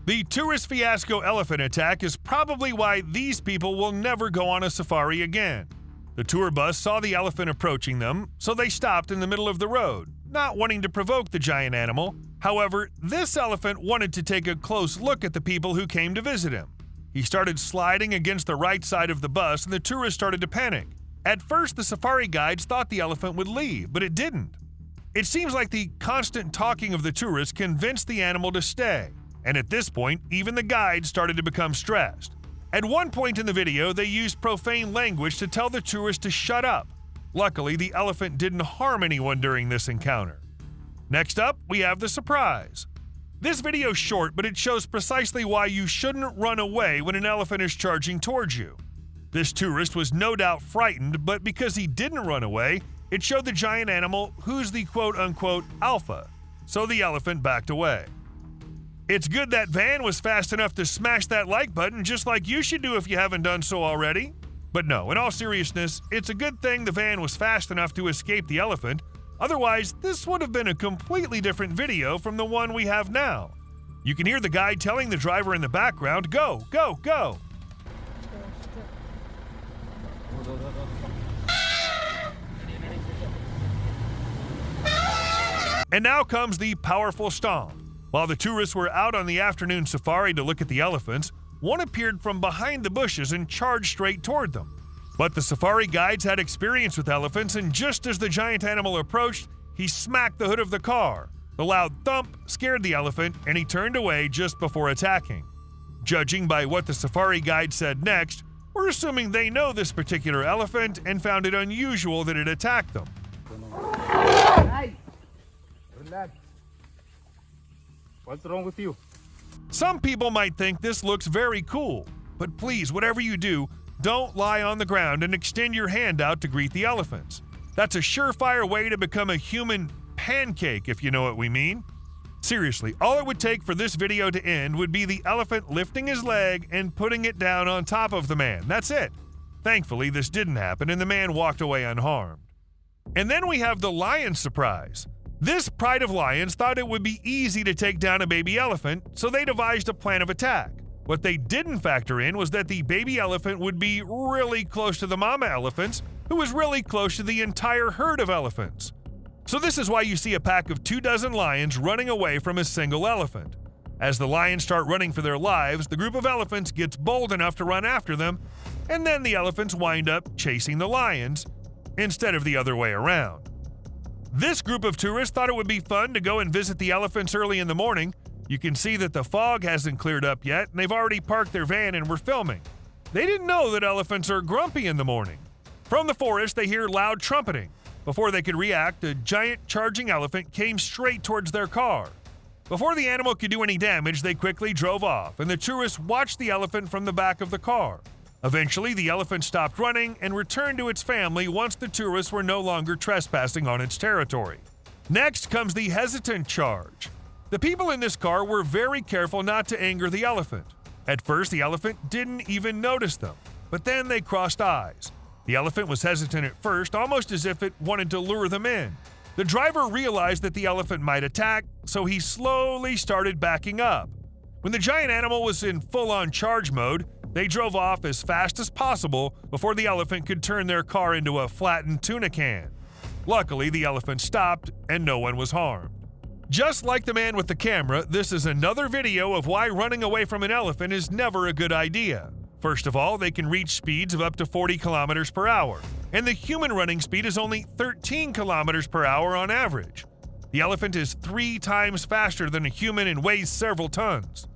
The tourist fiasco elephant attack is probably why these people will never go on a safari again. The tour bus saw the elephant approaching them, so they stopped in the middle of the road, not wanting to provoke the giant animal. However, this elephant wanted to take a close look at the people who came to visit him. He started sliding against the right side of the bus and the tourists started to panic. At first, the safari guides thought the elephant would leave, but it didn't. It seems like the constant talking of the tourists convinced the animal to stay, and at this point, even the guides started to become stressed. At one point in the video, they used profane language to tell the tourists to shut up. Luckily, the elephant didn't harm anyone during this encounter. Next up, we have the surprise. This video is short, but it shows precisely why you shouldn't run away when an elephant is charging towards you. This tourist was no doubt frightened, but because he didn't run away, it showed the giant animal who's the quote-unquote alpha, so the elephant backed away. It's good that van was fast enough to smash that like button, just like you should do if you haven't done so already. But no, in all seriousness, it's a good thing the van was fast enough to escape the elephant. Otherwise, this would have been a completely different video from the one we have now. You can hear the guide telling the driver in the background, "Go, go, go!" And now comes the powerful stomp. While the tourists were out on the afternoon safari to look at the elephants, one appeared from behind the bushes and charged straight toward them. But the safari guides had experience with elephants, and just as the giant animal approached, he smacked the hood of the car. The loud thump scared the elephant, and he turned away just before attacking. Judging by what the safari guide said next, we're assuming they know this particular elephant and found it unusual that it attacked them. Relax. What's wrong with you? Some people might think this looks very cool, but please, whatever you do, don't lie on the ground and extend your hand out to greet the elephants. That's a surefire way to become a human pancake, if you know what we mean. Seriously, all it would take for this video to end would be the elephant lifting his leg and putting it down on top of the man. That's it. Thankfully, this didn't happen and the man walked away unharmed. And then we have the lion surprise. This pride of lions thought it would be easy to take down a baby elephant, so they devised a plan of attack. What they didn't factor in was that the baby elephant would be really close to the mama elephants, who was really close to the entire herd of elephants. So this is why you see a pack of 24 lions running away from a single elephant. As the lions start running for their lives, the group of elephants gets bold enough to run after them, and then the elephants wind up chasing the lions, instead of the other way around. This group of tourists thought it would be fun to go and visit the elephants early in the morning. You can see that the fog hasn't cleared up yet, and they've already parked their van and were filming. They didn't know that elephants are grumpy in the morning. From the forest, they hear loud trumpeting. Before they could react, a giant charging elephant came straight towards their car. Before the animal could do any damage, they quickly drove off, and the tourists watched the elephant from the back of the car. Eventually, the elephant stopped running and returned to its family once the tourists were no longer trespassing on its territory. Next comes the hesitant charge. The people in this car were very careful not to anger the elephant. At first, the elephant didn't even notice them, but then they crossed eyes. The elephant was hesitant at first, almost as if it wanted to lure them in. The driver realized that the elephant might attack, so he slowly started backing up. When the giant animal was in full-on charge mode, they drove off as fast as possible before the elephant could turn their car into a flattened tuna can. Luckily, the elephant stopped and no one was harmed. Just like the man with the camera, this is another video of why running away from an elephant is never a good idea. First of all, they can reach speeds of up to 40 kilometers per hour, and the human running speed is only 13 kilometers per hour on average. The elephant is 3 times faster than a human and weighs several tons.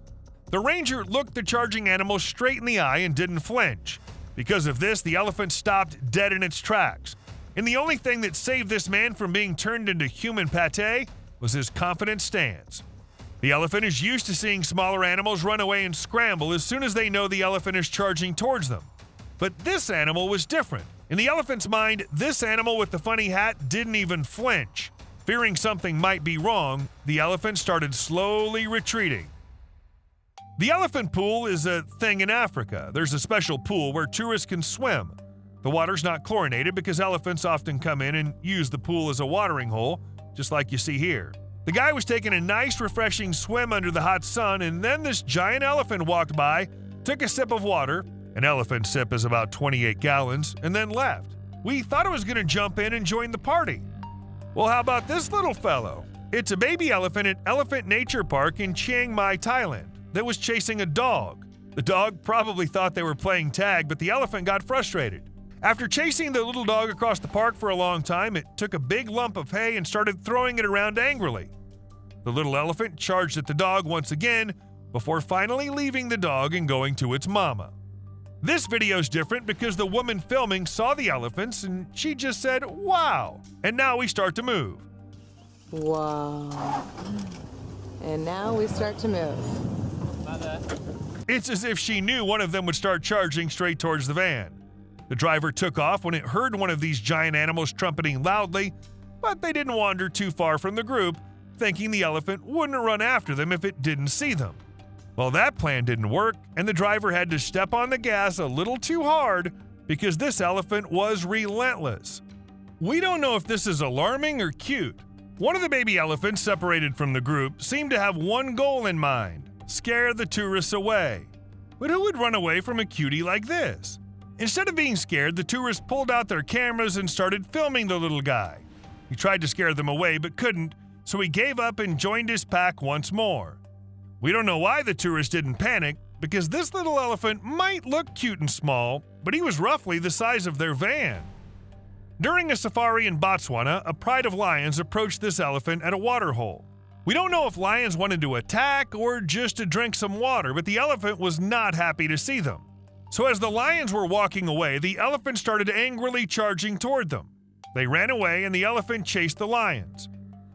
The ranger looked the charging animal straight in the eye and didn't flinch. Because of this, the elephant stopped dead in its tracks. And the only thing that saved this man from being turned into human pate was his confident stance. The elephant is used to seeing smaller animals run away and scramble as soon as they know the elephant is charging towards them. But this animal was different. In the elephant's mind, this animal with the funny hat didn't even flinch. Fearing something might be wrong, the elephant started slowly retreating. The elephant pool is a thing in Africa. There's a special pool where tourists can swim. The water's not chlorinated because elephants often come in and use the pool as a watering hole, just like you see here. The guy was taking a nice refreshing swim under the hot sun, and then this giant elephant walked by, took a sip of water, an elephant sip is about 28 gallons, and then left. We thought it was going to jump in and join the party. Well, how about this little fellow? It's a baby elephant at Elephant Nature Park in Chiang Mai, Thailand, that was chasing a dog. The dog probably thought they were playing tag, but the elephant got frustrated. After chasing the little dog across the park for a long time, it took a big lump of hay and started throwing it around angrily. The little elephant charged at the dog once again before finally leaving the dog and going to its mama. This video's different because the woman filming saw the elephants and she just said, "Wow!" And now we start to move. Wow. And now we start to move. It's as if she knew one of them would start charging straight towards the van. The driver took off when it heard one of these giant animals trumpeting loudly, but they didn't wander too far from the group, thinking the elephant wouldn't run after them if it didn't see them. Well, that plan didn't work, and the driver had to step on the gas a little too hard because this elephant was relentless. We don't know if this is alarming or cute. One of the baby elephants separated from the group seemed to have one goal in mind: scare the tourists away. But who would run away from a cutie like this? Instead of being scared, the tourists pulled out their cameras and started filming the little guy. He tried to scare them away but couldn't, so he gave up and joined his pack once more. We don't know why the tourists didn't panic, because this little elephant might look cute and small, but he was roughly the size of their van. During a safari in Botswana, a pride of lions approached this elephant at a waterhole. We don't know if lions wanted to attack or just to drink some water, but the elephant was not happy to see them. So as the lions were walking away, the elephant started angrily charging toward them. They ran away and the elephant chased the lions.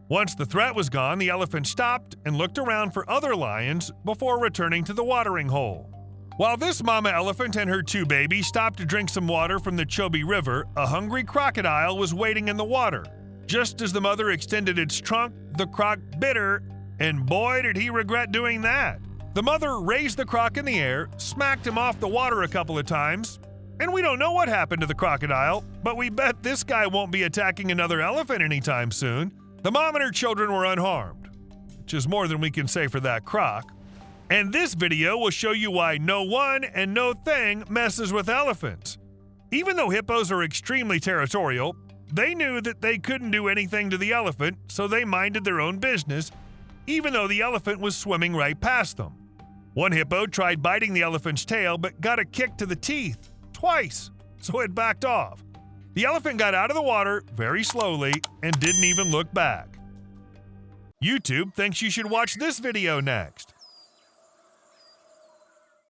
Once the threat was gone, the elephant stopped and looked around for other lions before returning to the watering hole. While this mama elephant and her two babies stopped to drink some water from the Chobe River, a hungry crocodile was waiting in the water. Just as the mother extended its trunk, the croc bit her, and boy did he regret doing that. The mother raised the croc in the air, smacked him off the water a couple of times, and we don't know what happened to the crocodile, but we bet this guy won't be attacking another elephant anytime soon. The mom and her children were unharmed, which is more than we can say for that croc. And this video will show you why no one and no thing messes with elephants. Even though hippos are extremely territorial, they knew that they couldn't do anything to the elephant, so they minded their own business, even though the elephant was swimming right past them. One hippo tried biting the elephant's tail but got a kick to the teeth twice, so it backed off. The elephant got out of the water very slowly and didn't even look back. YouTube thinks you should watch this video next.